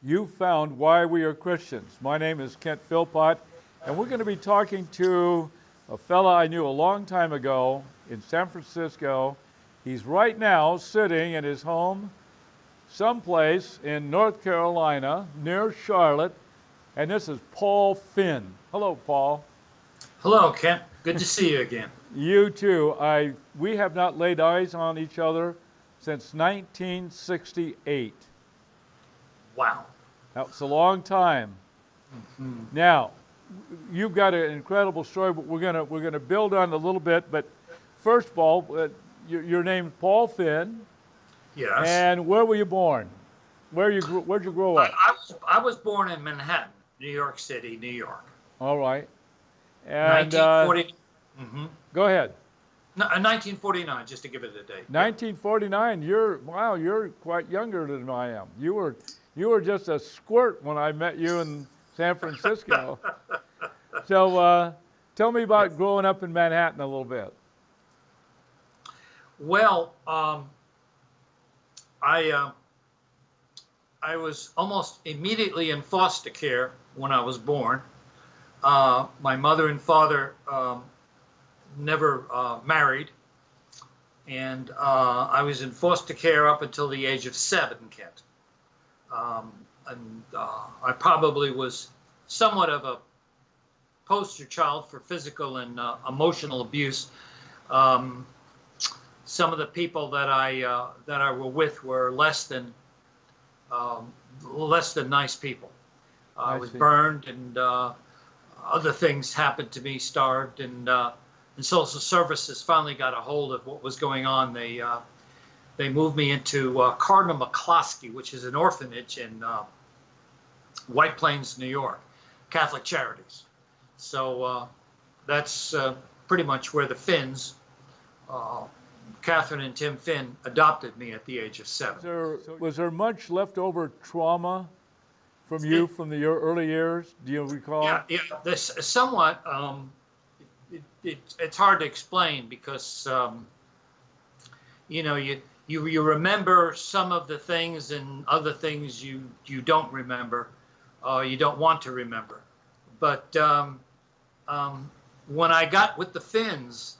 You found why we are Christians. My name is Kent Philpott, and we're going to be talking to a fella I knew a long time ago in San Francisco. He's right now sitting in his home someplace in North Carolina near Charlotte, and this is Paul Finn. Hello, Paul. Hello, Kent. Good to see you again. You too. We have not laid eyes on each other since 1968. Wow. That's a long time. Mm-hmm. Now, you've got an incredible story, but we're gonna build on it a little bit. But first of all, your name's Paul Finn. Yes. And where were you born? Where'd you grow up? I was born in Manhattan, New York City, New York. All right. And 1940. Go ahead. No, 1949, just to give it a date. 1949. You're quite younger than I am. You were just a squirt when I met you in San Francisco. So tell me about growing up in Manhattan a little bit. Well, I was almost immediately in foster care when I was born. My mother and father never married, and I was in foster care up until the age of 7, Kent. I probably was somewhat of a poster child for physical and emotional abuse. Some of the people that I were with were less than nice people. I was burned, and other things happened to me. Starved, and social services finally got a hold of what was going on. They moved me into Cardinal McCloskey, which is an orphanage in White Plains, New York, Catholic Charities. So that's pretty much where the Finns, Catherine and Tim Finn, adopted me at the age of 7. Was there much leftover trauma from you from your early years? Do you recall? Yeah. This somewhat. It's hard to explain because you remember some of the things, and other things you don't remember, you don't want to remember. But when I got with the Finns,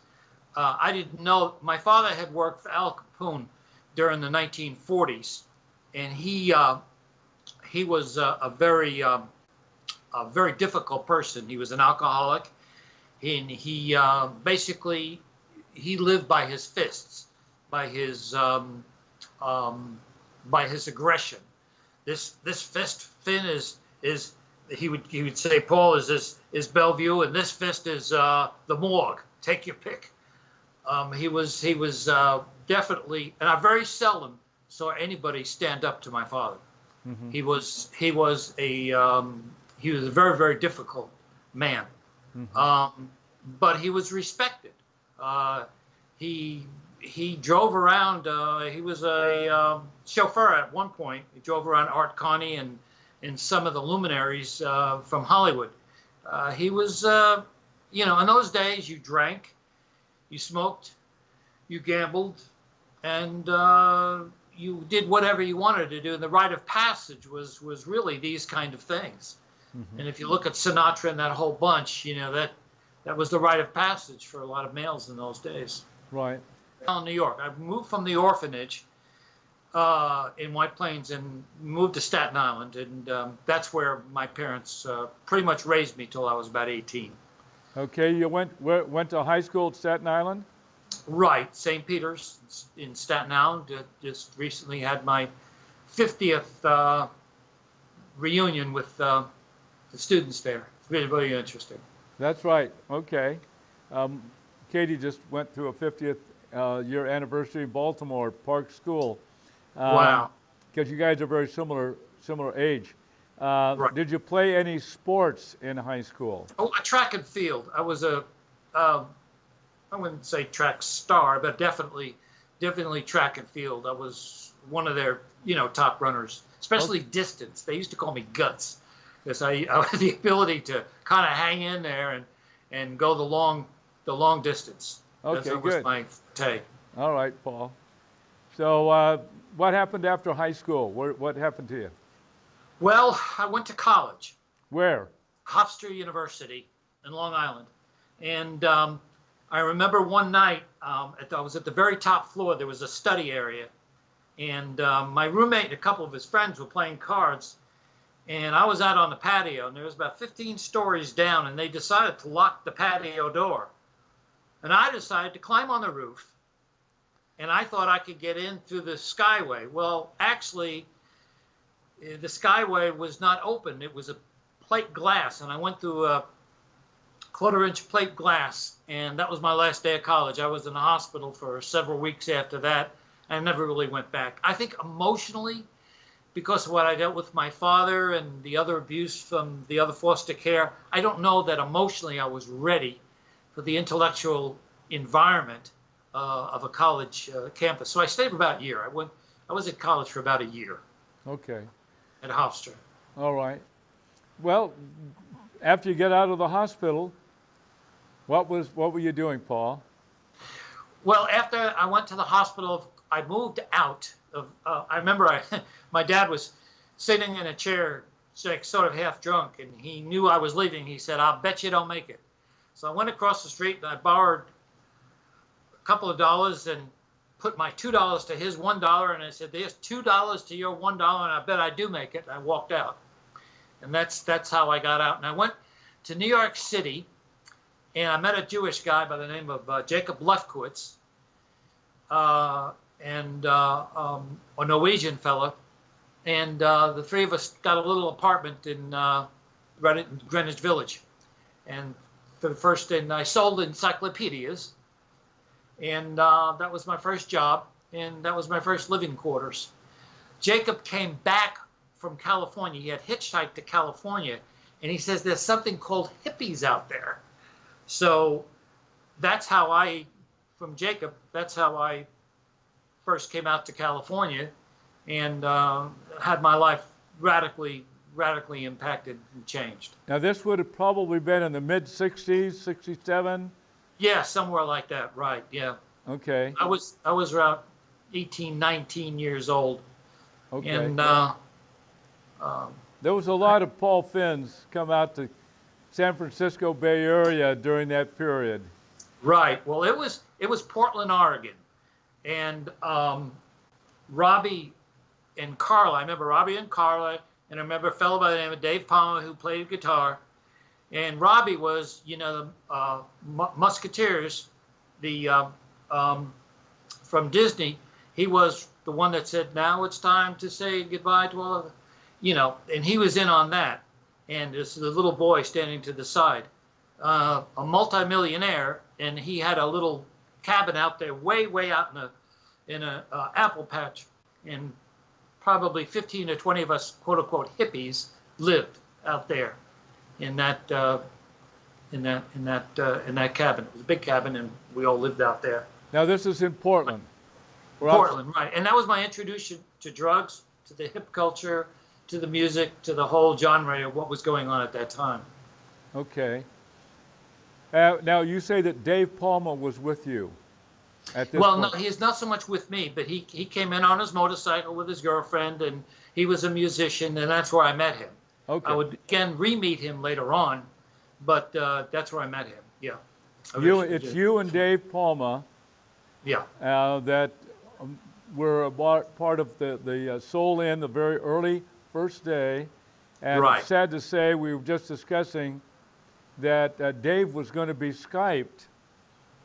I didn't know. My father had worked for Al Capone during the 1940s, and he was a very difficult person. He was an alcoholic, and he basically lived by his fists, by his aggression. This fist, Finn, is he would say, Paul, is Bellevue, and this fist is the morgue. Take your pick. He was definitely, and I very seldom saw anybody stand up to my father. Mm-hmm. He was a very, very difficult man. Mm-hmm. But he was respected. He drove around. He was a chauffeur at one point. He drove around Art Carney and some of the luminaries from Hollywood. He was, in those days, you drank, you smoked, you gambled, and you did whatever you wanted to do. And the rite of passage was really these kind of things. Mm-hmm. And if you look at Sinatra and that whole bunch, that was the rite of passage for a lot of males in those days. Right. In New York, I moved from the orphanage in White Plains and moved to Staten Island, and that's where my parents pretty much raised me till I was about 18. Okay, you went to high school at Staten Island? Right, St. Peter's in Staten Island. Just recently had my 50th reunion with the students there. It's really, really interesting. That's right. Okay. Katie just went through a 50th year anniversary in Baltimore Park School. Wow. Because you guys are very similar age. Right. Did you play any sports in high school? Oh, track and field. I was I wouldn't say track star, but definitely track and field. I was one of their, top runners, especially distance. They used to call me Guts because I had the ability to kind of hang in there and go the long distance. Okay, that good. was my take. All right, Paul. So what happened after high school? What happened to you? Well, I went to college, Where? Hofstra University in Long Island. And I remember one night, I was at the very top floor. There was a study area. And my roommate and a couple of his friends were playing cards. And I was out on the patio, and there was about 15 stories down, and they decided to lock the patio door. And I decided to climb on the roof, and I thought I could get in through the skyway. Well, actually, the skyway was not open. It was a plate glass, and I went through a quarter-inch plate glass, and that was my last day of college. I was in the hospital for several weeks after that. I never really went back. I think emotionally, because of what I dealt with my father and the other abuse from the other foster care, I don't know that emotionally I was ready for the intellectual environment of a college campus. So I stayed for about a year. I was at college for about a year. Okay. At Hofstra. All right. Well, after you get out of the hospital, what were you doing, Paul? Well, after I went to the hospital, I moved out of. I remember my dad was sitting in a chair, sort of half drunk, and he knew I was leaving. He said, "I'll bet you don't make it." So I went across the street and I borrowed a couple of dollars and put my $2 to his $1, and I said, "There's $2 to your $1, and I bet I do make it." And I walked out, and that's how I got out. And I went to New York City, and I met a Jewish guy by the name of Jacob Lefkowitz, and a Norwegian fella, and the three of us got a little apartment in right in Greenwich Village, and for the first, and I sold encyclopedias, and that was my first job, and that was my first living quarters. Jacob came back from California. He had hitchhiked to California, and he says there's something called hippies out there. So that's how from Jacob, that's how I first came out to California, and had my life radically impacted and changed. Now, this would have probably been in the mid-60s, 67? Yeah, somewhere like that, right, yeah. Okay. I was around 18, 19 years old. Okay. And there was a lot of Paul Finns come out to San Francisco Bay Area during that period. right, well, it was Portland, Oregon. And Robbie and Carla, I remember Robbie and Carla, and I remember a fellow by the name of Dave Palmer who played guitar. And Robbie was, Musketeers, from Disney. He was the one that said, "Now it's time to say goodbye to all of it," and he was in on that. And there's the little boy standing to the side, a multimillionaire, and he had a little cabin out there, way out in a apple patch, and probably 15 to 20 of us, quote unquote, hippies lived out there in that cabin. It was a big cabin, and we all lived out there. Now, this is in Portland. Portland, right? And that was my introduction to drugs, to the hip culture, to the music, to the whole genre of what was going on at that time. Okay. Now, you say that Dave Palmer was with you at this point. No, he's not so much with me, but he came in on his motorcycle with his girlfriend, and he was a musician, and that's where I met him. Okay. I would again re-meet him later on, but that's where I met him. Yeah. It's you and Dave Palmer. Yeah. That were a part of the Soul Inn the very early first day, and right. Sad to say, we were just discussing that Dave was going to be Skyped,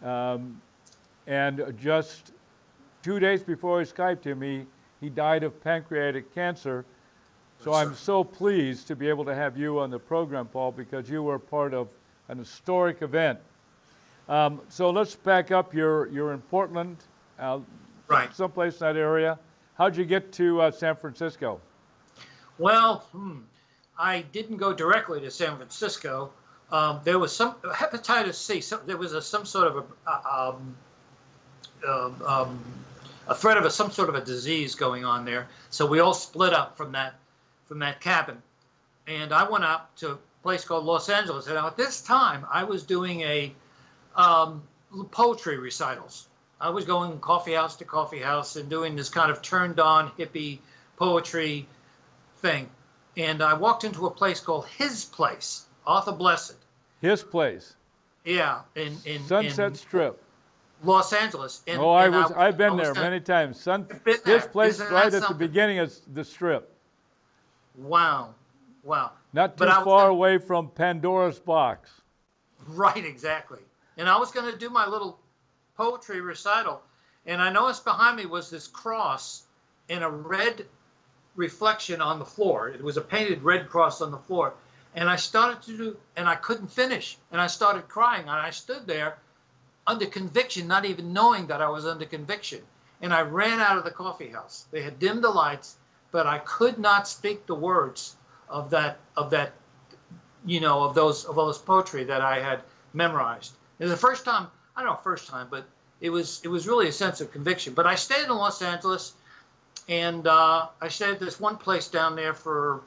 and just 2 days before I Skyped him, he died of pancreatic cancer. So Yes, I'm so pleased to be able to have you on the program, Paul, because you were part of an historic event. So let's back up. You're in Portland, right, someplace in that area. How'd you get to San Francisco? Well, I didn't go directly to San Francisco. There was some hepatitis C. There was some sort of a threat of some sort of a disease going on there. So we all split up from that cabin, and I went up to a place called Los Angeles. And at this time, I was doing poetry recitals. I was going coffee house to coffee house and doing this kind of turned on hippie poetry thing. and I walked into a place called His Place, Arthur Blessed. His Place. Yeah, in Sunset Strip. Los Angeles. I've been there many times. His Place right at the beginning of the Strip. Wow, wow. Not too far away from Pandora's Box. Right, exactly. And I was going to do my little poetry recital, and I noticed behind me was this cross and a red reflection on the floor. It was a painted red cross on the floor. And I started to do, and I couldn't finish. And I started crying. And I stood there under conviction, not even knowing that I was under conviction. And I ran out of the coffee house. They had dimmed the lights, but I could not speak the words of those poetry that I had memorized. It was the first time, I don't know, first time, but it was really a sense of conviction. But I stayed in Los Angeles, and I stayed at this one place down there for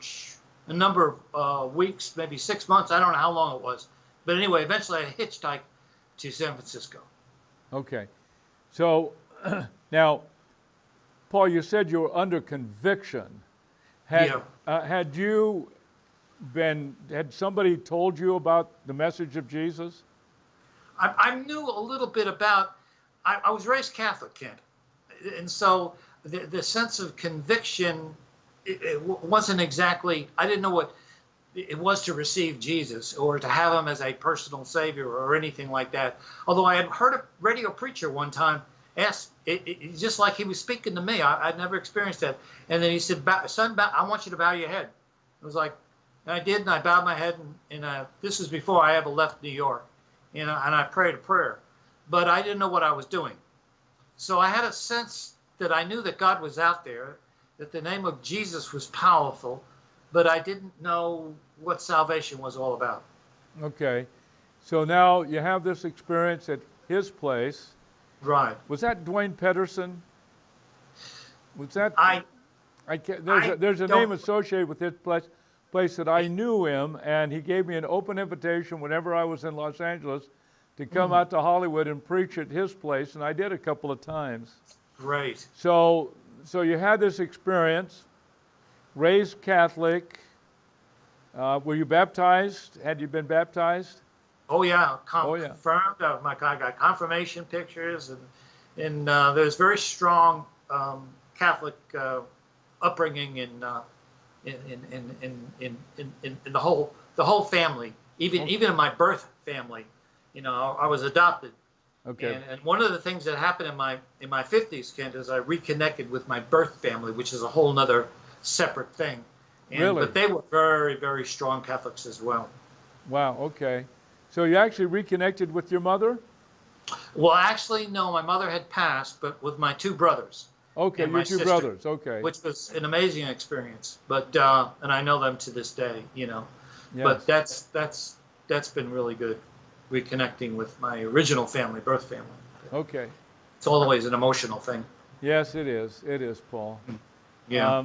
a number of weeks, maybe 6 months. I don't know how long it was. But anyway, eventually I hitchhiked to San Francisco. Okay. So now, Paul, you said you were under conviction. Had somebody told you about the message of Jesus? I knew a little bit about, I was raised Catholic, Kent. And so the sense of conviction, it wasn't exactly, I didn't know what it was to receive Jesus or to have him as a personal savior or anything like that. Although I had heard a radio preacher one time ask, just like he was speaking to me. I'd never experienced that. And then he said, son, I want you to bow your head. I was like, and I did, and I bowed my head, and this was before I ever left New York. And I prayed a prayer. But I didn't know what I was doing. So I had a sense that I knew that God was out there, that the name of Jesus was powerful, but I didn't know what salvation was all about. Okay. So now you have this experience at His Place. Right. Was that Dwayne Pedersen? Was that? There's a name associated with His place that I knew him, and he gave me an open invitation whenever I was in Los Angeles to come out to Hollywood and preach at his place, and I did a couple of times. Great. So you had this experience, raised Catholic. Were you baptized? Had you been baptized? Oh yeah, confirmed. I got confirmation pictures, and there's very strong Catholic upbringing in the whole family. Even in my birth family, I was adopted. Okay. And one of the things that happened in my 50s, Kent, is I reconnected with my birth family, which is a whole nother separate thing. Really? But they were very, very strong Catholics as well. Wow. Okay. So you actually reconnected with your mother? Well, actually, no. My mother had passed, but with my two brothers. Okay, your two brothers. Okay. Which was an amazing experience. But and I know them to this day. Yes. But that's been really good, reconnecting with my original family, birth family. Okay. It's always an emotional thing. Yes, it is. It is, Paul. Yeah.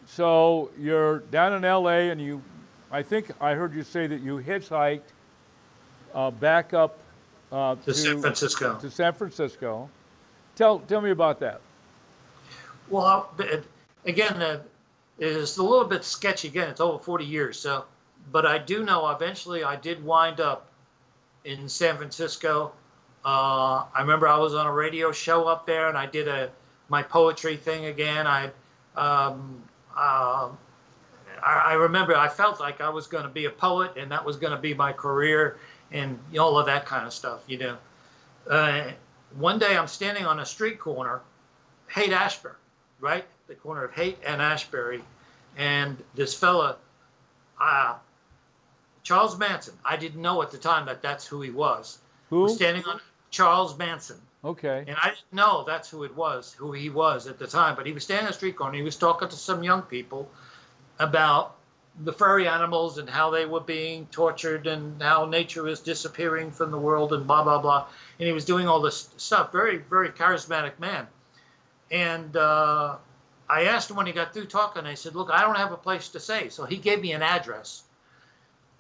So you're down in L.A. and I think I heard you say that you hitchhiked back up to San Francisco. To San Francisco. Tell me about that. Well, again, it is a little bit sketchy. Again, it's over 40 years. So, but I do know eventually I did wind up in San Francisco. I remember I was on a radio show up there, and I did my poetry thing again. I remember I felt like I was going to be a poet, and that was going to be my career, and all of that kind of stuff. One day I'm standing on a street corner, Haight Ashbury, right? The corner of Haight and Ashbury. And this fella, Charles Manson, I didn't know at the time that that's who he was. Who? Was standing on Charles Manson. Okay. And I didn't know that's who he was at the time. But he was standing on the street corner. He was talking to some young people about the furry animals and how they were being tortured and how nature was disappearing from the world and blah, blah, blah. And he was doing all this stuff. Very, very charismatic man. And I asked him when he got through talking, I said, look, I don't have a place to stay. So he gave me an address.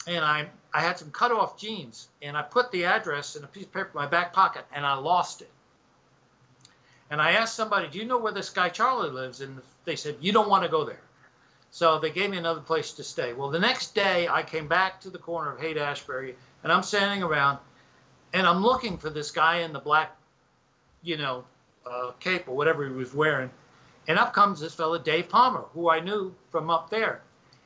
And I had some cut off jeans, and I put the address in a piece of paper in my back pocket, and I lost it. And I asked somebody, do you know where this guy Charlie lives? And they said, you don't want to go there. So they gave me another place to stay. Well, the next day I came back to the corner of Haight Ashbury, and I'm standing around, and I'm looking for this guy in the black, cape or whatever he was wearing. And up comes this fella, Dave Palmer, who I knew from up there.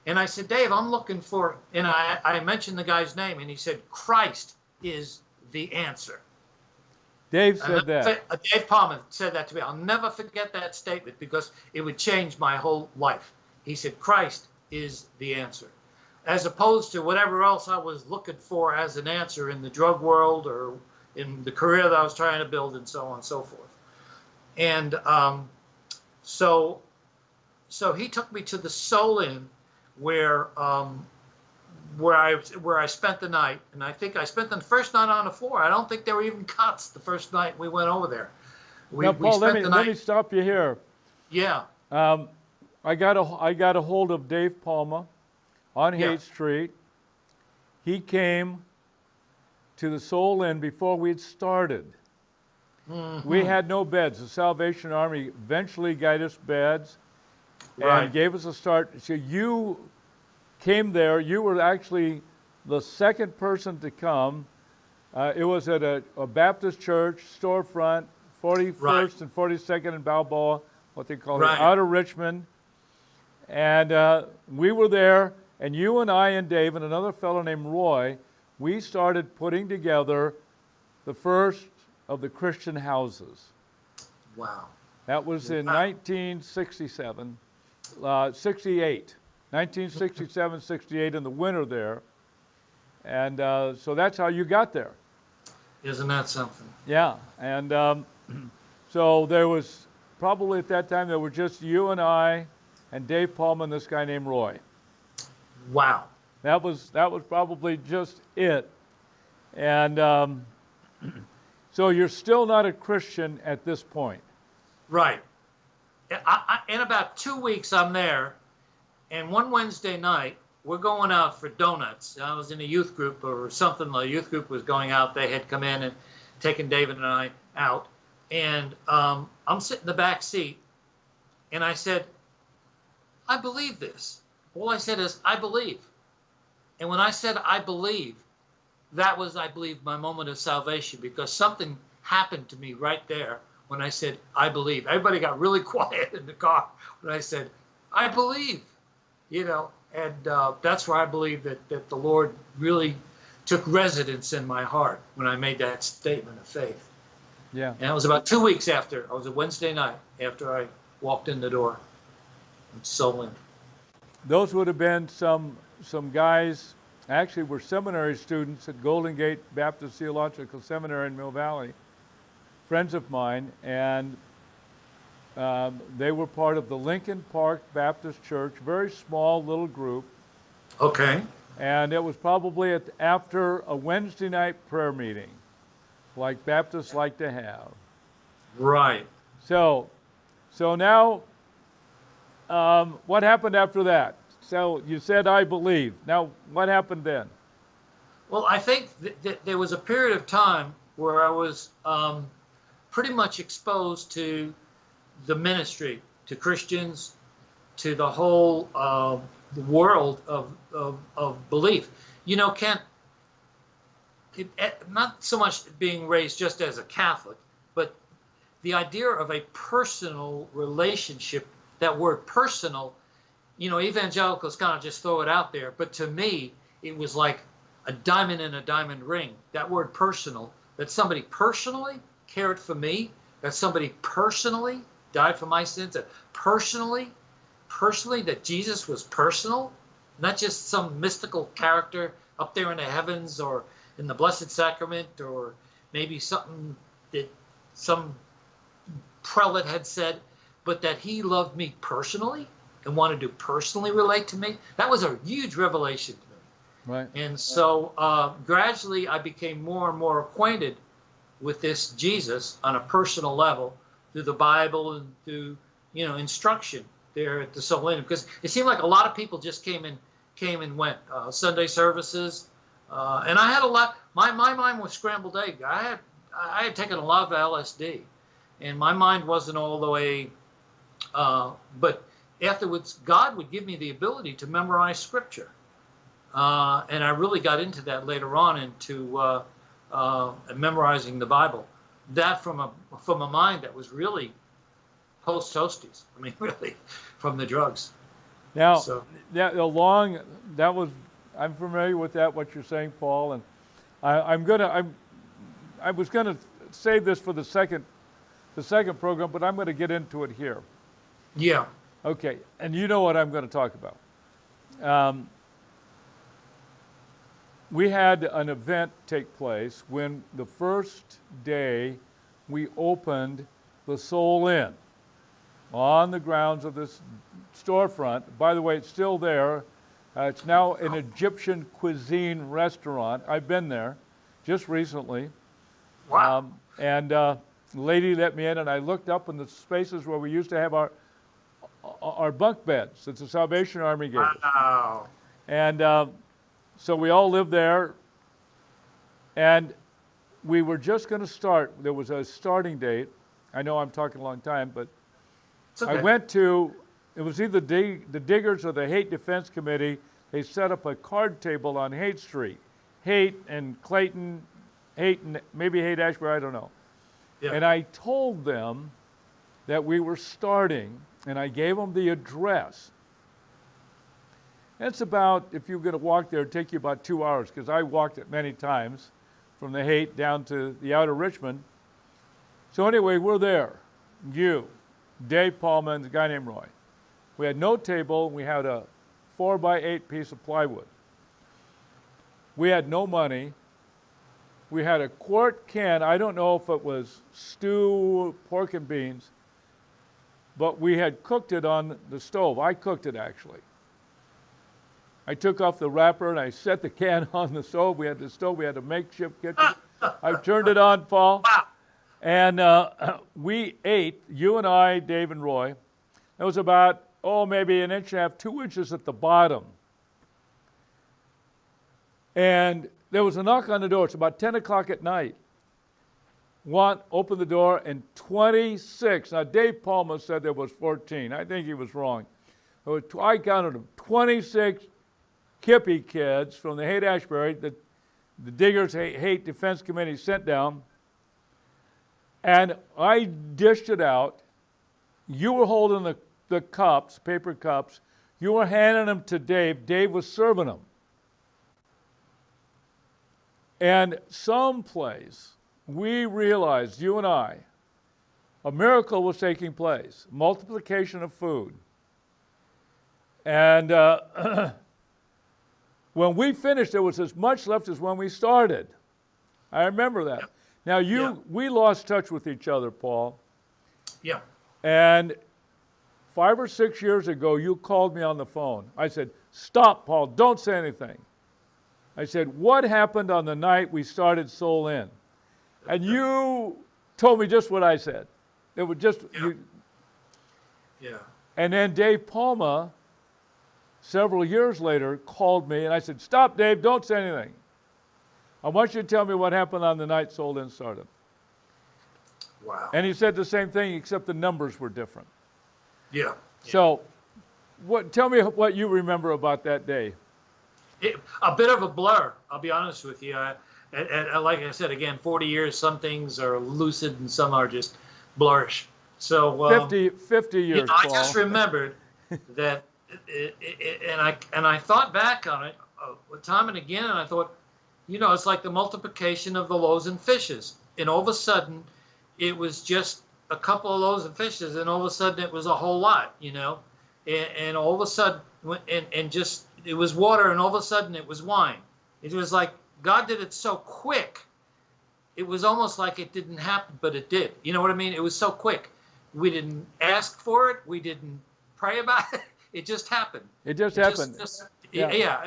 And I said, Dave, I'm looking for, and I mentioned the guy's name, and he said, Christ is the answer. Dave said that. Dave Palmer said that to me. I'll never forget that statement because it would change my whole life. He said, Christ is the answer, as opposed to whatever else I was looking for as an answer in the drug world or in the career that I was trying to build, and so on and so forth. And so he took me to the Soul Inn, where I spent the night, and I think I spent the first night on the floor. I don't think there were even cots the first night we went over there. Now, Paul, let me stop you here. Yeah. I got a hold of Dave Palmer on Haight Street. He came to the Soul Inn before we'd started. Mm-hmm. We had no beds. The Salvation Army eventually got us beds and gave us a start. So you came there. You were actually the second person to come. It was at a Baptist church storefront, 41st and 42nd in Balboa, what they call it, out of Richmond. And we were there, and you and I and Dave and another fellow named Roy, we started putting together the first of the Christian houses. Wow. That was in 1967, 68. 1967, 68 in the winter there. And so that's how you got there. Isn't that something? Yeah. And so there was probably at that time, there were just you and I and Dave Palmer and this guy named Roy. Wow. That was probably just it. And so you're still not a Christian at this point. Right. In about 2 weeks, I'm there. And one Wednesday night, we're going out for donuts. I was in a youth group or something. The youth group was going out. They had come in and taken David and I out. And I'm sitting in the back seat. And I said, I believe this. All I said is, I believe. And when I said, I believe, that was, I believe, my moment of salvation, because something happened to me right there when I said, I believe. Everybody got really quiet in the car when I said, I believe, and that's where I believe that the Lord really took residence in my heart when I made that statement of faith. Yeah. And it was about 2 weeks after. It was a Wednesday night after I walked in the door. Soul Inn. Those would have been some guys, actually were seminary students at Golden Gate Baptist Theological Seminary in Mill Valley, friends of mine, and they were part of the Lincoln Park Baptist Church, very small little group. Okay. And it was probably after a Wednesday night prayer meeting, like Baptists like to have. Right. So now, what happened after that? So you said, I believe. Now, what happened then? Well, I think that there was a period of time where I was pretty much exposed to the ministry, to Christians, to the whole world of belief. Kent, not so much being raised just as a Catholic, but the idea of a personal relationship, that word personal, evangelicals kind of just throw it out there. But to me, it was like a diamond in a diamond ring. That word personal, that somebody personally cared for me, that somebody personally died for my sins, that personally, that Jesus was personal, not just some mystical character up there in the heavens or in the Blessed Sacrament, or maybe something that some prelate had said, but that he loved me personally and wanted to personally relate to me. That was a huge revelation to me. Right. And so gradually I became more and more acquainted with this Jesus on a personal level through the Bible and through, instruction there at the Soul Inn, because it seemed like a lot of people just came and went. Sunday services, and I had a lot. My mind was scrambled egg. I had taken a lot of LSD, and my mind wasn't all the way. But afterwards, God would give me the ability to memorize scripture. And I really got into that later on, into memorizing the Bible. That from a mind that was really post toasties. I mean, really, from the drugs. Now, So, I'm familiar with that, what you're saying, Paul, and I was gonna save this for the second program, but I'm gonna get into it here. yeah. Okay, and you know what I'm going to talk about. We had an event take place when the first day we opened the Soul Inn on the grounds of this storefront. By the way, it's still there. It's now an Egyptian cuisine restaurant. I've been there just recently. Wow. And the lady let me in, and I looked up in the spaces where we used to have our bunk beds that the Salvation Army gave us. Wow. And so we all lived there, and we were just going to start. There was a starting date. I know I'm talking a long time, but It's okay. I went to, it was either the Diggers or the Haight Defense Committee. They set up a card table on Haight Street. Haight and Clayton, Haight and maybe Haight Ashbury, I don't know. Yeah. And I told them that we were starting, and I gave them the address. It's about, if you're going to walk there, it'd take you about 2 hours, because I walked it many times from the Haight down to the outer Richmond. So anyway, we're there. You, Dave Palmer, and a guy named Roy. We had no table. We had a 4x8 piece of plywood. We had no money. We had a quart can. I don't know if it was stew, pork and beans, but we had cooked it on the stove. I cooked it, actually. I took off the wrapper and I set the can on the stove. We had the stove. We had a makeshift kitchen. I turned it on, Paul. Wow. And we ate, you and I, Dave and Roy. It was about, maybe 1.5 inches, 2 inches at the bottom. And there was a knock on the door. It's about 10 o'clock at night. Opened the door, and 26. Now, Dave Palmer said there was 14. I think he was wrong. I counted them, 26 hippie kids from the Haight Ashbury that the Diggers Haight Defense Committee sent down. And I dished it out. You were holding the cups, paper cups. You were handing them to Dave. Dave was serving them. And someplace we realized, you and I, a miracle was taking place, multiplication of food. And when we finished, there was as much left as when we started. I remember that. Yeah. Now, we lost touch with each other, Paul. Yeah. And 5 or 6 years ago, you called me on the phone. I said, "Stop, Paul, don't say anything." I said, "What happened on the night we started Soul Inn?" And you told me just what I said. It was just, Yeah. And then Dave Palmer, several years later, called me, and I said, "Stop, Dave, don't say anything. I want you to tell me what happened on the night Soul Inn started." Wow. And he said the same thing, except the numbers were different. Yeah. So, tell me what you remember about that day. A bit of a blur, I'll be honest with you. And like I said, again, 40 years, some things are lucid and some are just blurish. So 50 years, I Paul. just remembered that, and I thought back on it time and again, and I thought, it's like the multiplication of the loaves and fishes. And all of a sudden, it was just a couple of loaves and fishes, and all of a sudden it was a whole lot, and all of a sudden, and just, it was water, and all of a sudden it was wine. It was like God did it so quick. It was almost like it didn't happen, but it did. You know what I mean? It was so quick. We didn't ask for it. We didn't pray about it. It just happened. It just happened. Yeah.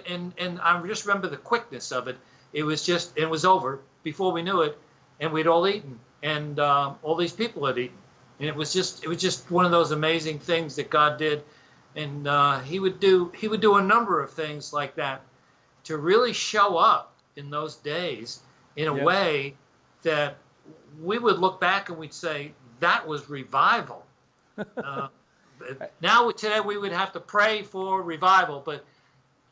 And I just remember the quickness of it. It was over before we knew it, and we'd all eaten, and all these people had eaten, and it was just one of those amazing things that God did. And he would do a number of things like that to really show up in those days in a way that we would look back and we'd say that was revival. Now, today, we would have to pray for revival, but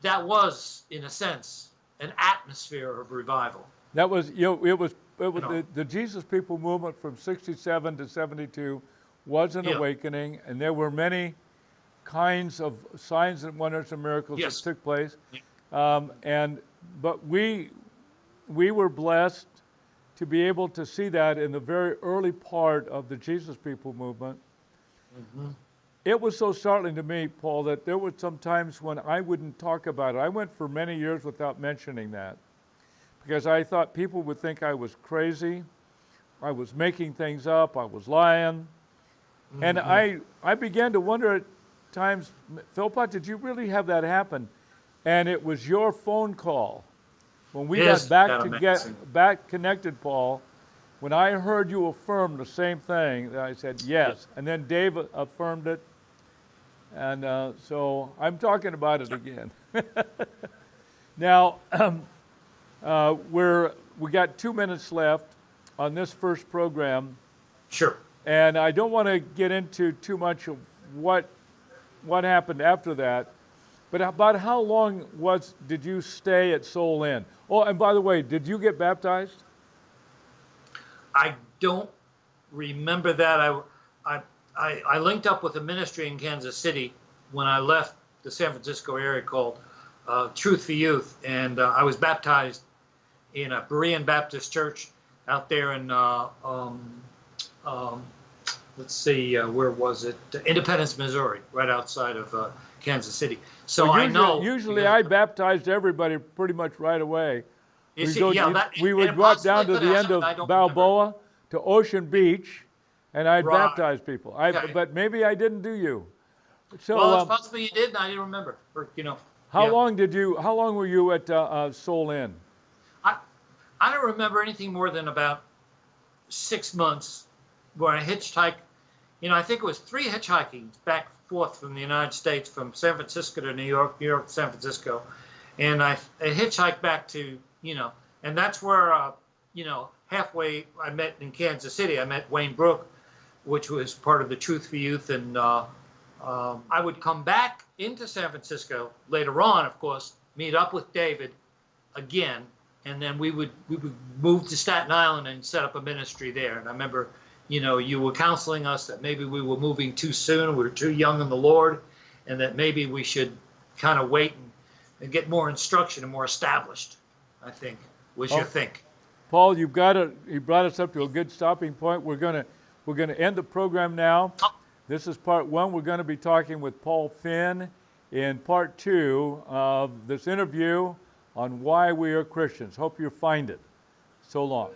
that was, in a sense, an atmosphere of revival. That was, it was know. the Jesus People movement from 67 to 72 was an Yeah. awakening, and there were many kinds of signs and wonders and miracles Yes. that took place. Yeah. But we were blessed to be able to see that in the very early part of the Jesus People movement. Mm-hmm. It was so startling to me, Paul, that there were some times when I wouldn't talk about it. I went for many years without mentioning that because I thought people would think I was crazy, I was making things up, I was lying. Mm-hmm. And I began to wonder at times, Philpott, did you really have that happen? And it was your phone call. When we got back connected, Paul, when I heard you affirm the same thing, I said yes. And then Dave affirmed it. And so I'm talking about it again. Now, we got 2 minutes left on this first program. Sure. And I don't want to get into too much of what happened after that. But about how long did you stay at Soul Inn? Oh, and by the way, did you get baptized? I don't remember that. I linked up with a ministry in Kansas City when I left the San Francisco area called Truth for Youth, and I was baptized in a Berean Baptist church out there in let's see, where was it? Independence, Missouri, right outside of Kansas City. So well, I know. Usually, I baptized everybody pretty much right away. We would drop down to the end of Balboa to Ocean Beach, and I'd baptize people. But maybe I didn't do you. So, well, it's possible you did, and I didn't remember. How long were you at Soul Inn? I don't remember anything more than about 6 months, where I hitchhiked. I think it was 3 hitchhiking back and forth from the United States, from San Francisco to New York, New York to San Francisco, and I hitchhiked back to, and that's where, halfway I met in Kansas City. I met Wayne Brook, which was part of the Truth for Youth, and I would come back into San Francisco later on, of course, meet up with David again, and then we would move to Staten Island and set up a ministry there. And I remember, you were counseling us that maybe we were moving too soon, we were too young in the Lord, and that maybe we should kind of wait and get more instruction and more established, I think, was your think. Paul, you brought us up to a good stopping point. We're gonna end the program now. This is part 1. We're going to be talking with Paul Finn in part 2 of this interview on why we are Christians. Hope you find it. So long.